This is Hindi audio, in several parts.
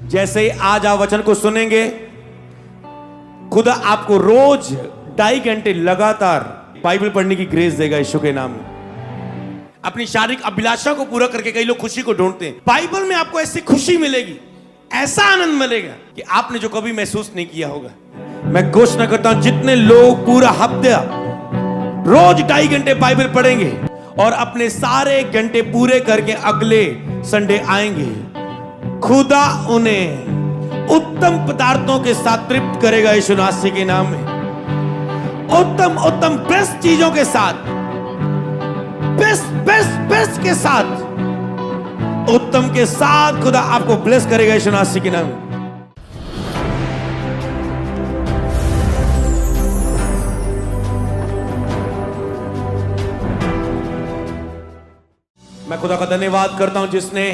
जैसे ही आज आप वचन को सुनेंगे, खुदा आपको रोज 2.5 घंटे लगातार बाइबल पढ़ने की ग्रेस देगा यीशु के नाम में। अपनी शारीरिक अभिलाषा को पूरा करके कई लोग खुशी को ढूंढते हैं। बाइबल में आपको ऐसी खुशी मिलेगी, ऐसा आनंद मिलेगा कि आपने जो कभी महसूस नहीं किया होगा। मैं घोषणा करता हूं, जितने लोग पूरा हफ्ता रोज 2.5 घंटे बाइबल पढ़ेंगे और अपने सारे घंटे पूरे करके अगले संडे आएंगे, खुदा उन्हें उत्तम पदार्थों के साथ तृप्त करेगा यीशु मसीह के नाम में। उत्तम उत्तम बेस्ट चीजों के साथ, बेस्ट के साथ, उत्तम के साथ खुदा आपको ब्लेस करेगा यीशु मसीह के नाम में। मैं खुदा का धन्यवाद करता हूं जिसने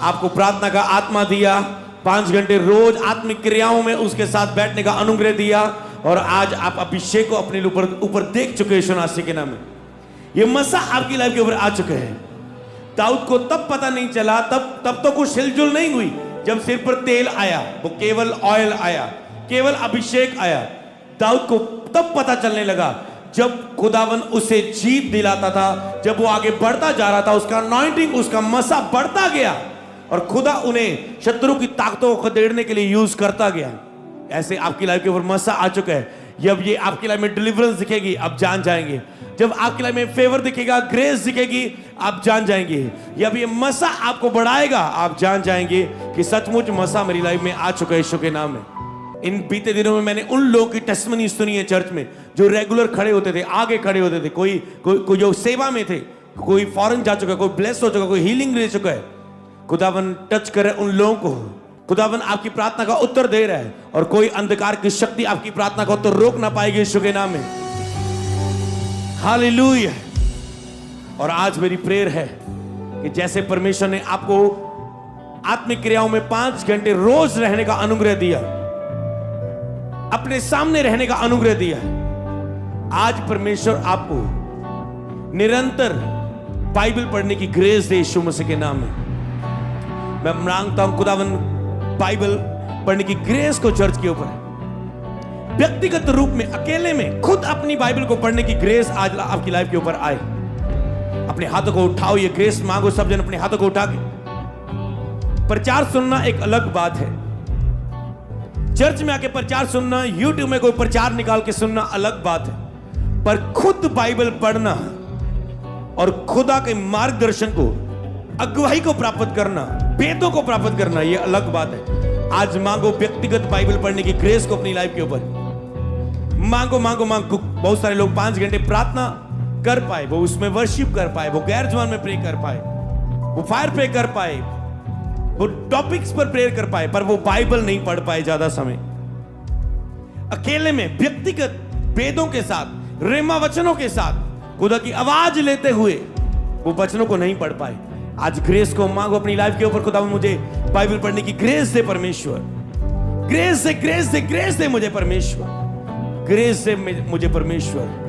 आपको प्रार्थना का आत्मा दिया, 5 घंटे रोज आत्मिक क्रियाओं में उसके साथ बैठने का अनुग्रह दिया, और आज आप अभिषेक को अपने ऊपर देख चुके हैं यीशु मसीह के नाम में। ये मसा आपकी लाइफ के ऊपर आ चुके हैं। दाऊद को तब पता नहीं चला, तब तो कुछ हिलजुल नहीं हुई जब सिर पर तेल आया, वो केवल ऑयल आया, केवल अभिषेक आया। दाऊद को तब पता चलने लगा जब खुदावन उसे जीत दिलाता था, जब वो आगे बढ़ता जा रहा था, उसका अनॉइंटिंग, उसका मसा बढ़ता गया और खुदा उन्हें शत्रु की ताकतों को खदेड़ने के लिए यूज करता गया। ऐसे आपकी लाइफ के ऊपर मसा आ चुका है। जब ये आपकी लाइफ में डिलीवरेंस दिखेगी, आप जान जाएंगे। जब आपकी लाइफ में फेवर दिखेगा, ग्रेस दिखेगी, आप जान जाएंगे। जब ये मसा आपको बढ़ाएगा, आप जान जाएंगे कि सचमुच मसा मेरी लाइफ में आ चुका है यीशु के नाम में। इन बीते दिनों में मैंने उन लोगों की टेस्टिमनी सुनी है चर्च में, जो रेगुलर खड़े होते थे, आगे खड़े होते थे, कोई जो सेवा में थे, कोई फॉरेन जा चुका है, कोई ब्लेस हो चुका, कोई हीलिंग ले चुका है। खुदावन टच करे उन लोगों को, खुदावन आपकी प्रार्थना का उत्तर दे रहा है, और कोई अंधकार की शक्ति आपकी प्रार्थना का उत्तर रोक ना पाएगी यीशु के नाम में। हालेलुया। और आज मेरी प्रेयर है कि जैसे परमेश्वर ने आपको आत्मिक क्रियाओं में 5 घंटे रोज रहने का अनुग्रह दिया, अपने सामने रहने का अनुग्रह दिया, आज परमेश्वर आपको निरंतर बाइबल पढ़ने की ग्रेस दे यीशु मसीह के नाम में। मैं मांगता हूं खुदावन बाइबल पढ़ने की ग्रेस को चर्च के ऊपर, व्यक्तिगत रूप में, अकेले में खुद अपनी बाइबल को पढ़ने की ग्रेस आज आपकी लाइफ के ऊपर आए। अपने हाथों को उठाओ, ये ग्रेस मांगो। सब जन अपने हाथों को उठा के प्रचार सुनना एक अलग बात है। चर्च में आके प्रचार सुनना, यूट्यूब में कोई प्रचार निकाल के सुनना अलग बात है, पर खुद बाइबल पढ़ना और खुदा के मार्गदर्शन को, अगुवाई को प्राप्त करना, वेदों को प्राप्त करना, यह अलग बात है। आज मांगो व्यक्तिगत बाइबल पढ़ने की ग्रेस को अपनी लाइफ के ऊपर। मांगो मांगो मांगो। बहुत सारे लोग 5 घंटे प्रार्थना कर पाए, वो उसमें वर्शिप कर पाए, वो गैर जवान में प्रे कर पाए, वो फायर प्रे कर पाए, वो टॉपिक्स पर प्रेयर कर पाए, पर वो बाइबल नहीं पढ़ पाए ज्यादा समय। अकेले में व्यक्तिगत वेदों के साथ, रेमा वचनों के साथ, खुदा की आवाज लेते हुए वो वचनों को नहीं पढ़ पाए। आज ग्रेस को मांगो अपनी लाइफ के ऊपर। खुदा मुझे बाइबल पढ़ने की ग्रेस दे परमेश्वर, ग्रेस दे, ग्रेस दे, ग्रेस दे मुझे परमेश्वर, ग्रेस दे मुझे परमेश्वर।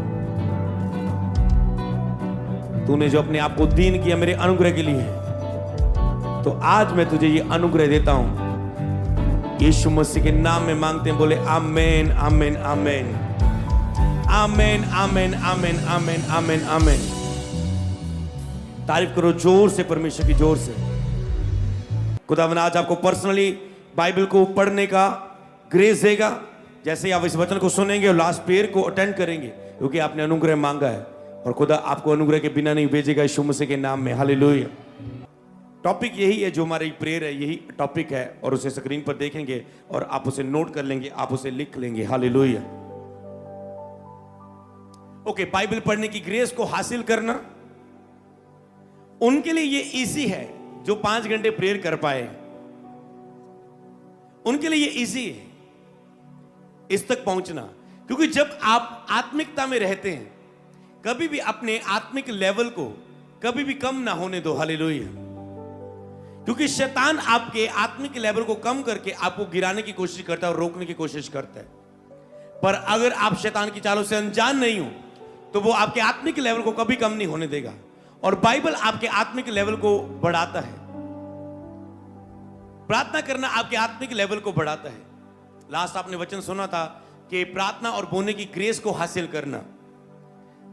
तूने जो अपने आप को दीन किया मेरे अनुग्रह के लिए, तो आज मैं तुझे ये अनुग्रह देता हूं। यीशु मसीह के नाम में मांगते हैं, बोले आमेन, आमेन, आमेन, आमेन, आमेन, आमेन, आमेन, आमेन, आमेन। तारीफ करो जोर से परमेश्वर की, जोर से। खुदावन आज आपको पर्सनली बाइबल को पढ़ने का ग्रेस देगा, जैसे आप इस वचन को सुनेंगे और लास्ट प्रेयर को अटेंड करेंगे, क्योंकि आपने अनुग्रह मांगा है, और खुदा आपको अनुग्रह के बिना नहीं भेजेगा यीशु मसीह के नाम में। हालेलुया। टॉपिक यही है, जो हमारी प्रेयर है यही टॉपिक है, और उसे स्क्रीन पर देखेंगे और आप उसे नोट कर लेंगे, आप उसे लिख लेंगे। हालेलुया। ओके, बाइबल पढ़ने की ग्रेस को हासिल करना उनके लिए ये इजी है जो 5 घंटे प्रेयर कर पाए, उनके लिए ये इजी है इस तक पहुंचना। क्योंकि जब आप आत्मिकता में रहते हैं, कभी भी अपने आत्मिक लेवल को कभी भी कम ना होने दो। हालेलुया। क्योंकि शैतान आपके आत्मिक लेवल को कम करके आपको गिराने की कोशिश करता है और रोकने की कोशिश करता है। पर अगर आप शैतान की चालों से अनजान नहीं हो, तो वो आपके आत्मिक लेवल को कभी कम नहीं होने देगा, और बाइबल आपके आत्मिक लेवल को बढ़ाता है। प्रार्थना करना आपके आत्मिक लेवल को बढ़ाता है। लास्ट आपने वचन सुना था कि प्रार्थना और बोलने की ग्रेस को हासिल करना।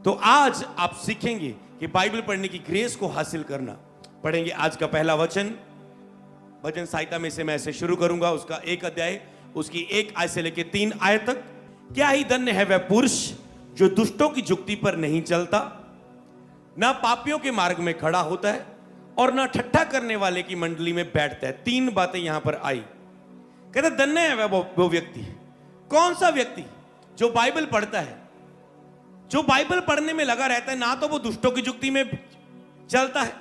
तो आज आप सीखेंगे कि बाइबल पढ़ने की ग्रेस को हासिल करना। पढ़ेंगे आज का पहला वचन, वचन संहिता में से मैं ऐसे शुरू करूंगा, उसका 1 अध्याय, उसकी 1 आयत से लेकर 3 आयत तक। क्या ही धन्य है वह पुरुष जो दुष्टों की जुक्ति पर नहीं चलता, ना पापियों के मार्ग में खड़ा होता है, और ना ठट्ठा करने वाले की मंडली में बैठता है। 3 बातें यहां पर आई। कहते धन्य है वो व्यक्ति। कौन सा व्यक्ति? जो बाइबल पढ़ता है, जो बाइबल पढ़ने में लगा रहता है। ना तो वो दुष्टों की जुक्ति में चलता है,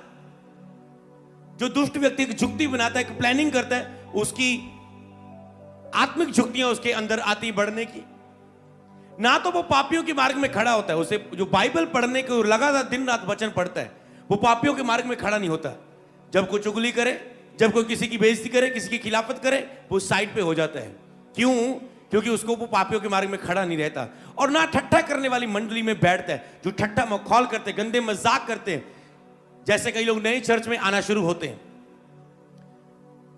जो दुष्ट व्यक्ति की जुक्ति बनाता है, प्लानिंग करता है, उसकी आत्मिक जुक्तियां उसके अंदर आती बढ़ने की। ना तो वो पापियों के मार्ग में खड़ा होता है। उसे जो बाइबल पढ़ने को लगातार दिन रात वचन पढ़ता है, वो पापियों के मार्ग में खड़ा नहीं होता। जब कोई चुगली करे, जब कोई किसी की बेइज्जती करे, किसी की खिलाफत करे, वो साइड पे हो जाता है। क्यों? क्योंकि उसको वो पापियों के मार्ग में खड़ा नहीं रहता। और ना ठट्ठा करने वाली मंडली में बैठता है, जो ठट्ठा मखौल करते, गंदे मजाक करते हैं। जैसे कई लोग नए चर्च में आना शुरू होते हैं,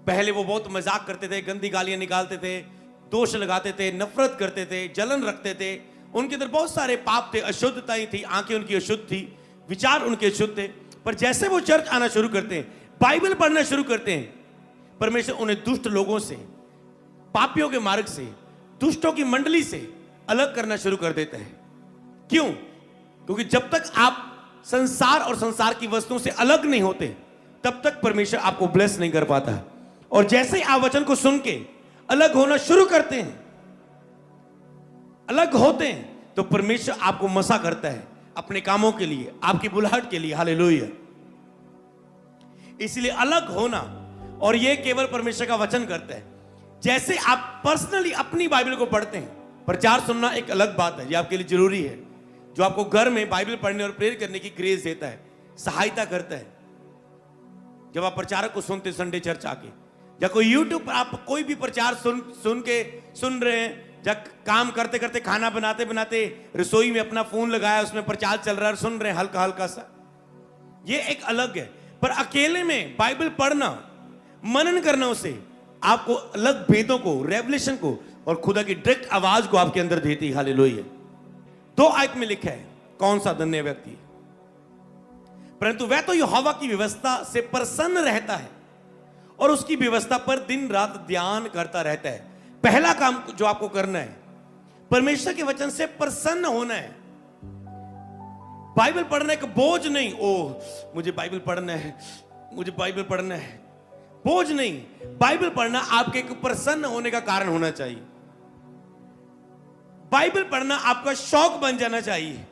पहले वो बहुत मजाक करते थे, गंदी गालियां निकालते थे, दोष लगाते थे, नफरत करते थे, जलन रखते थे, उनके अंदर बहुत सारे पाप थे, अशुद्धताएं थी, आंखें उनकी अशुद्ध थी, विचार उनके अशुद्ध थे। पर जैसे वो चर्च आना शुरू करते हैं, बाइबल पढ़ना शुरू करते हैं, परमेश्वर उन्हें दुष्ट लोगों से, पापियों के मार्ग से, दुष्टों की मंडली से अलग करना शुरू कर देता है। क्यों? क्योंकि जब तक आप संसार और संसार की वस्तुओं से अलग नहीं होते, तब तक परमेश्वर आपको ब्लेस नहीं कर पाता। और जैसे आप वचन को सुन के अलग होना शुरू करते हैं, अलग होते हैं, तो परमेश्वर आपको मसा करता है अपने कामों के लिए, आपकी बुलाहट के लिए। हालेलुया। इसलिए अलग होना, और यह केवल परमेश्वर का वचन करता है। जैसे आप पर्सनली अपनी बाइबल को पढ़ते हैं, प्रचार सुनना एक अलग बात है, यह आपके लिए जरूरी है, जो आपको घर में बाइबल पढ़ने और प्रेयर करने की ग्रेस देता है, सहायता करता है। जब आप प्रचारक को सुनते संडे चर्च आके, या कोई यूट्यूब पर आप कोई भी प्रचार सुन रहे हैं, जब काम करते करते, खाना बनाते बनाते, रसोई में अपना फोन लगाया, उसमें प्रचार चल रहा है, सुन रहे हैं हल्का हल्का सा, ये एक अलग है। पर अकेले में बाइबल पढ़ना, मनन करना, उसे आपको अलग भेदों को, रेवलेशन को और खुदा की डायरेक्ट आवाज को आपके अंदर देती है। हालेलुया। 2 आयत में लिखा है कौन सा धन्य व्यक्ति, परंतु वह तो यहोवा की व्यवस्था से प्रसन्न रहता है और उसकी व्यवस्था पर दिन रात ध्यान करता रहता है। पहला काम जो आपको करना है, परमेश्वर के वचन से प्रसन्न होना है। बाइबल पढ़ना एक बोझ नहीं, ओह मुझे बाइबल पढ़ना है, मुझे बाइबल पढ़ना है, बोझ नहीं। बाइबल पढ़ना आपके एक प्रसन्न होने का कारण होना चाहिए। बाइबल पढ़ना आपका शौक बन जाना चाहिए।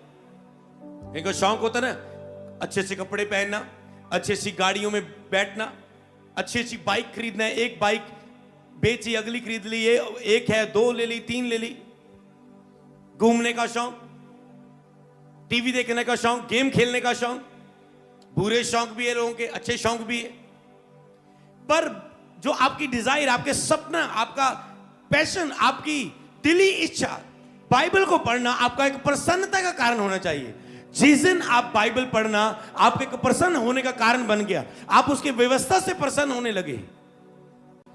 एक शौक होता ना, अच्छे से कपड़े पहनना, अच्छी सी गाड़ियों में बैठना, अच्छी अच्छी बाइक खरीदना है, एक बाइक बेची, अगली खरीद ली, ये एक है, 2 ले ली, 3 ले ली। घूमने का शौक, टीवी देखने का शौक, गेम खेलने का शौक, बुरे शौक भी है लोगों के, अच्छे शौक भी है। पर जो आपकी डिजायर, आपके सपना, आपका पैशन, आपकी दिली इच्छा, बाइबल को पढ़ना आपका एक प्रसन्नता का कारण होना चाहिए। जिस दिन आप बाइबल पढ़ना आपके एक प्रसन्न होने का कारण बन गया, आप उसके व्यवस्था से प्रसन्न होने लगे।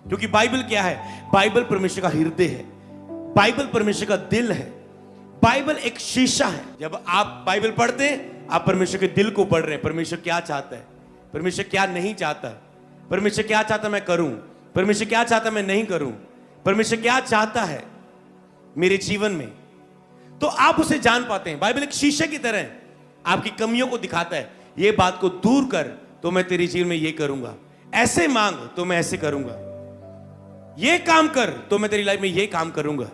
क्योंकि बाइबल क्या है? बाइबल परमेश्वर का हृदय है, बाइबल परमेश्वर का दिल है, बाइबल एक शीशा है। जब आप बाइबल पढ़ते हैं, आप परमेश्वर के दिल को पढ़ रहे हैं। परमेश्वर क्या चाहता है, परमेश्वर क्या नहीं चाहता, परमेश्वर क्या चाहता मैं करूं, परमेश्वर क्या चाहता मैं नहीं करूं, परमेश्वर क्या चाहता है मेरे जीवन में, तो आप उसे जान पाते हैं। बाइबल एक शीशे की तरह है, आपकी कमियों को दिखाता है। ये बात को दूर कर तो मैं तेरे जीवन में ये करूंगा, ऐसे मांग तो मैं ऐसे करूंगा, ये काम कर तो मैं तेरी लाइफ में ये काम करूंगा।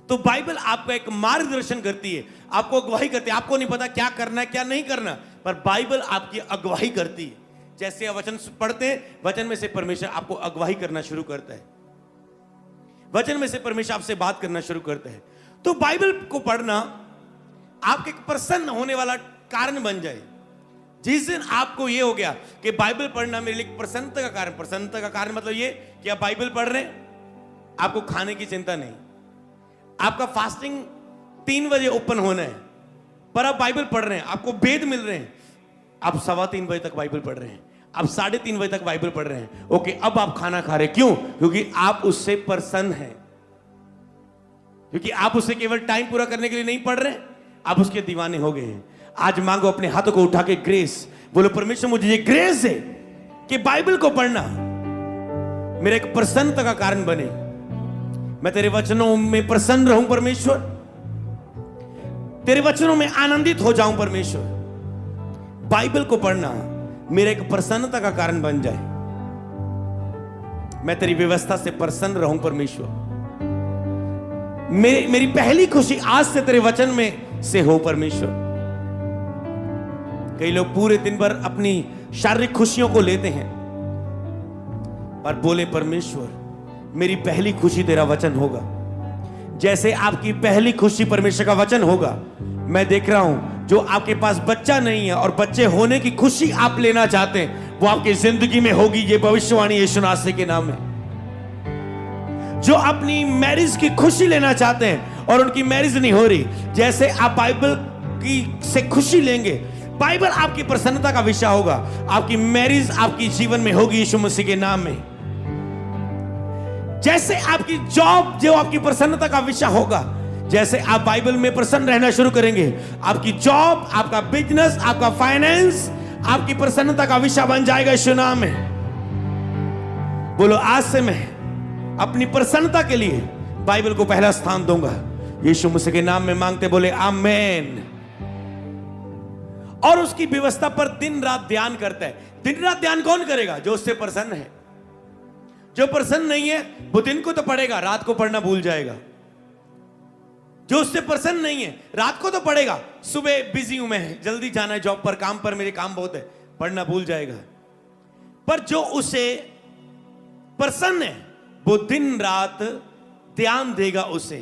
तो बाइबल आपका एक मार्गदर्शन करती है, आपको अगुवाई करती है। आपको नहीं पता क्या करना है क्या नहीं करना, पर बाइबल आपकी अगुवाई करती है। जैसे आप वचन पढ़ते हैं, वचन में से परमेश्वर आपको अगुवाई करना शुरू करता है, वचन में से परमेश्वर आपसे बात करना शुरू करता है। तो बाइबल को पढ़ना आपके प्रसन्न होने वाला कारण बन जाए। जिस दिन आपको ये हो गया कि बाइबल पढ़ना मेरे लिए प्रसन्नता का कारण, प्रसन्नता का कारण मतलब ये कि आप बाइबल पढ़ रहे हैं, आपको खाने की चिंता नहीं, आपका फास्टिंग 3 बजे ओपन होना है, पर आप बाइबल पढ़ रहे हैं, आपको वेद मिल रहे हैं, आप 3:15 बजे तक बाइबल पढ़ रहे हैं, आप 3:30 बजे तक बाइबल पढ़ रहे हैं, ओके, अब आप खाना खा रहे हैं, क्यों? क्योंकि आप उससे प्रसन्न हैं, क्योंकि आप उससे केवल टाइम पूरा करने के लिए नहीं पढ़ रहे, आप उसके दीवाने हो गए हैं। आज मांगो अपने हाथों को उठा के ग्रेस, बोलो परमेश्वर मुझे ये ग्रेस है कि बाइबल को पढ़ना मेरे एक प्रसन्नता का कारण बने, मैं तेरे वचनों में प्रसन्न रहूं परमेश्वर, तेरे वचनों में आनंदित हो जाऊं परमेश्वर, बाइबल को पढ़ना मेरे एक प्रसन्नता का कारण बन जाए, मैं तेरी व्यवस्था से प्रसन्न रहूं परमेश्वर, मेरी पहली खुशी आज से तेरे वचन में से हो परमेश्वर। कई लोग पूरे दिन भर अपनी शारीरिक खुशियों को लेते हैं, पर बोले परमेश्वर मेरी पहली खुशी तेरा वचन होगा। जैसे आपकी पहली खुशी परमेश्वर का वचन होगा, मैं देख रहा हूं जो आपके पास बच्चा नहीं है और बच्चे होने की खुशी आप लेना चाहते हैं, वो आपकी जिंदगी में होगी, ये भविष्यवाणी यीशु नासरी के नाम में। जो अपनी मैरिज की खुशी लेना चाहते हैं और उनकी मैरिज नहीं हो रही, जैसे आप बाइबल की से खुशी लेंगे, बाइबल आपकी प्रसन्नता का विषय होगा, आपकी मैरिज आपकी जीवन में होगी यीशु मसीह के नाम में। जैसे आपकी जॉब जो आपकी प्रसन्नता का विषय होगा, जैसे आप बाइबल में प्रसन्न रहना शुरू करेंगे, आपकी जॉब, आपका बिजनेस, आपका फाइनेंस आपकी प्रसन्नता का विषय बन जाएगा यीशु नाम में। बोलो आज से मैं अपनी प्रसन्नता के लिए बाइबल को पहला स्थान दूंगा, यीशु मसीह के नाम में मांगते बोले आमेन। और उसकी व्यवस्था पर दिन रात ध्यान करता है। दिन रात ध्यान कौन करेगा? जो उससे प्रसन्न है। जो प्रसन्न नहीं है वो दिन को तो पढ़ेगा, रात को पढ़ना भूल जाएगा। जो उससे प्रसन्न नहीं है रात को तो पढ़ेगा, सुबह बिजी हूं मैं, जल्दी जाना है जॉब पर, काम पर, मेरे काम बहुत है, पढ़ना भूल जाएगा। पर जो उसे प्रसन्न है वो दिन रात ध्यान देगा उसे।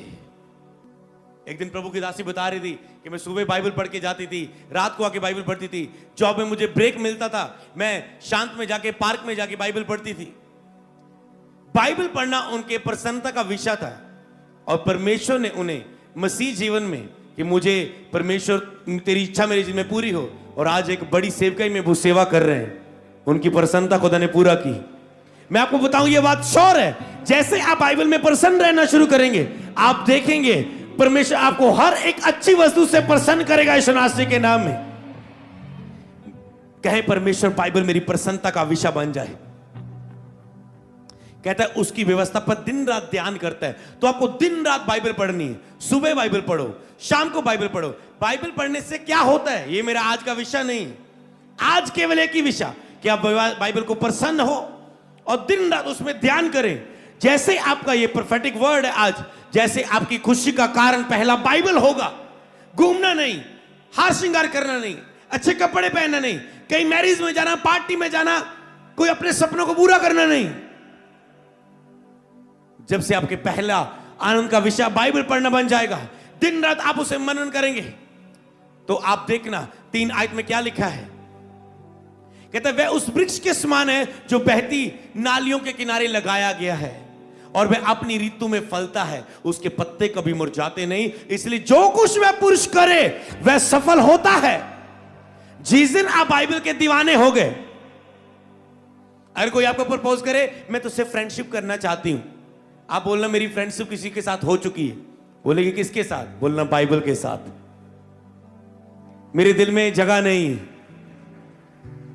एक दिन प्रभु की दासी बता रही थी कि मैं सुबह बाइबल पढ़ के जाती थी, रात को आके बाइबल पढ़ती थी, जॉब में मुझे ब्रेक मिलता था, मैं शांत में जाके पार्क में जाके बाइबल पढ़ती थी। बाइबल पढ़ना उनके प्रसन्नता का विषय था और परमेश्वर ने उन्हें मसीह जीवन में कि मुझे परमेश्वर तेरी इच्छा मेरे जीवन में पूरी हो, और आज एक बड़ी सेवकाई में वो सेवा कर रहे हैं, उनकी प्रसन्नता खुदा ने पूरा की। मैं आपको बताऊं ये बात श्योर है, जैसे आप बाइबल में प्रसन्न रहना शुरू करेंगे, आप देखेंगे परमेश्वर आपको हर एक अच्छी वस्तु से प्रसन्न करेगा यीशु नासरी के नाम में। कहे परमेश्वर बाइबल मेरी प्रसन्नता का विषय बन जाए। कहता है उसकी व्यवस्था पर दिन रात ध्यान करता है। तो आपको दिन रात बाइबल पढ़नी है, सुबह बाइबल पढ़ो, शाम को बाइबल पढ़ो। बाइबल पढ़ने से क्या होता है ये मेरा आज का विषय नहीं, आज केवल एक ही विषय कि आप बाइबल को प्रसन्न हो और दिन रात उसमें ध्यान करें। जैसे आपका ये प्रोफेटिक वर्ड है आज, जैसे आपकी खुशी का कारण पहला बाइबल होगा, घूमना नहीं, हार श्रृंगार करना नहीं, अच्छे कपड़े पहनना नहीं, कहीं मैरिज में जाना, पार्टी में जाना, कोई अपने सपनों को पूरा करना नहीं। जब से आपके पहला आनंद का विषय बाइबल पढ़ना बन जाएगा, दिन रात आप उसे मनन करेंगे, तो आप देखना 3 आयत में क्या लिखा है। कहता है वह उस वृक्ष के समान है जो बहती नालियों के किनारे लगाया गया है और वह अपनी ऋतु में फलता है, उसके पत्ते कभी मुरझाते नहीं, इसलिए जो कुछ वह पुरुष करे वह सफल होता है। जिस दिन आप बाइबल के दीवाने हो गए, अगर कोई आपको प्रपोज करे मैं तुझसे फ्रेंडशिप करना चाहती हूं, आप बोलना मेरी फ्रेंडशिप किसी के साथ हो चुकी है। बोलेगी किसके साथ? बोलना बाइबल के साथ। मेरे दिल में जगह नहीं है,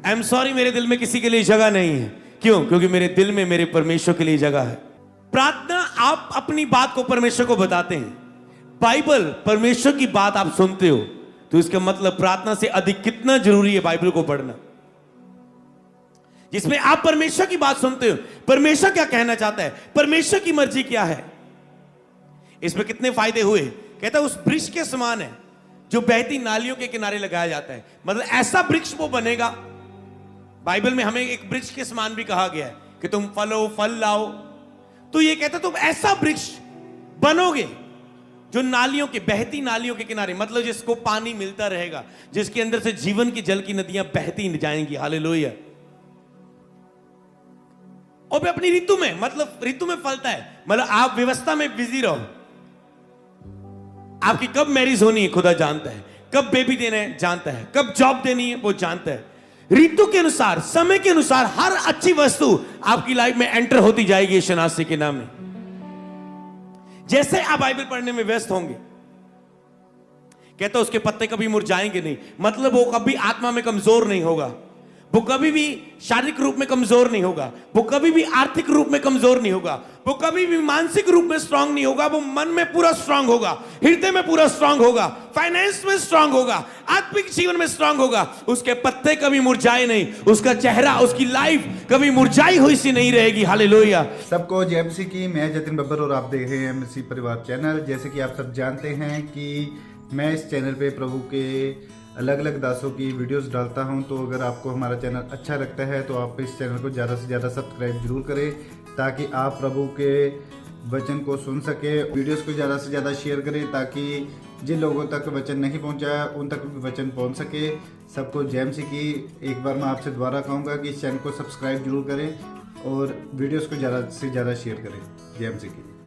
आई एम सॉरी, मेरे दिल में किसी के लिए जगह नहीं है। क्यों? क्योंकि मेरे दिल में मेरे परमेश्वर के लिए जगह है। प्रार्थना आप अपनी बात को परमेश्वर को बताते हैं, बाइबल परमेश्वर की बात आप सुनते हो, तो इसका मतलब प्रार्थना से अधिक कितना जरूरी है बाइबल को पढ़ना, जिसमें आप परमेश्वर की बात सुनते हो, परमेश्वर क्या कहना चाहता है, परमेश्वर की मर्जी क्या है। इसमें कितने फायदे हुए। कहता है उस वृक्ष के समान है जो बहती नालियों के किनारे लगाया जाता है, मतलब ऐसा वृक्ष वो बनेगा। बाइबल में हमें एक वृक्ष के समान भी कहा गया है कि तुम फलो, फल लाओ, तो ये कहता तुम ऐसा वृक्ष बनोगे जो नालियों के, बहती नालियों के किनारे, मतलब जिसको पानी मिलता रहेगा, जिसके अंदर से जीवन की जल की नदियां बहती जाएंगी। हालेलुया। और अपनी ऋतु में, मतलब ऋतु में फलता है, मतलब आप व्यवस्था में बिजी रहो। आपकी कब मैरिज होनी है खुदा जानता है, कब बेबी देना है जानता है, कब जॉब देनी है वो जानता है। ऋतु के अनुसार, समय के अनुसार हर अच्छी वस्तु आपकी लाइफ में एंटर होती जाएगी यीशु मसीह के नाम में। जैसे आप बाइबल पढ़ने में व्यस्त होंगे, कहते उसके पत्ते कभी मुरझाएंगे नहीं, मतलब वो कभी आत्मा में कमजोर नहीं होगा, वो कभी भी शारीरिक रूप में कमजोर नहीं होगा, वो कभी भी आर्थिक रूप में कमजोर नहीं होगा, वो कभी भी मानसिक रूप में स्ट्रांग नहीं होगा, वो मन में पूरा स्ट्रांग होगा, हृदय में पूरा स्ट्रांग होगा, फाइनेंस में स्ट्रांग होगा, आत्मिक जीवन में स्ट्रांग होगा। उसके पत्ते कभी मुरझाए नहीं, उसका चेहरा, उसकी लाइफ कभी मुरझाई हुई सी नहीं रहेगी। हालेलुया। सबको जय मसीह की। मैं जतिन बब्बर और आप देख रहे हैं मसीह परिवार चैनल। जैसे कि आप सब जानते हैं कि मैं इस चैनल पे प्रभु के अलग अलग दासों की वीडियोस डालता हूं, तो अगर आपको हमारा चैनल अच्छा लगता है तो आप इस चैनल को ज़्यादा से ज़्यादा सब्सक्राइब जरूर करें, ताकि आप प्रभु के वचन को सुन सके। वीडियोस को ज़्यादा से ज़्यादा शेयर करें, ताकि जिन लोगों तक वचन नहीं पहुंचा उन तक भी वचन पहुंच सके। सबको जय मसीह की। एक बार मैं आपसे दोबारा कहूँगा कि इस चैनल को सब्सक्राइब जरूर करें और वीडियोज़ को ज़्यादा से ज़्यादा शेयर करें। जय मसीह की।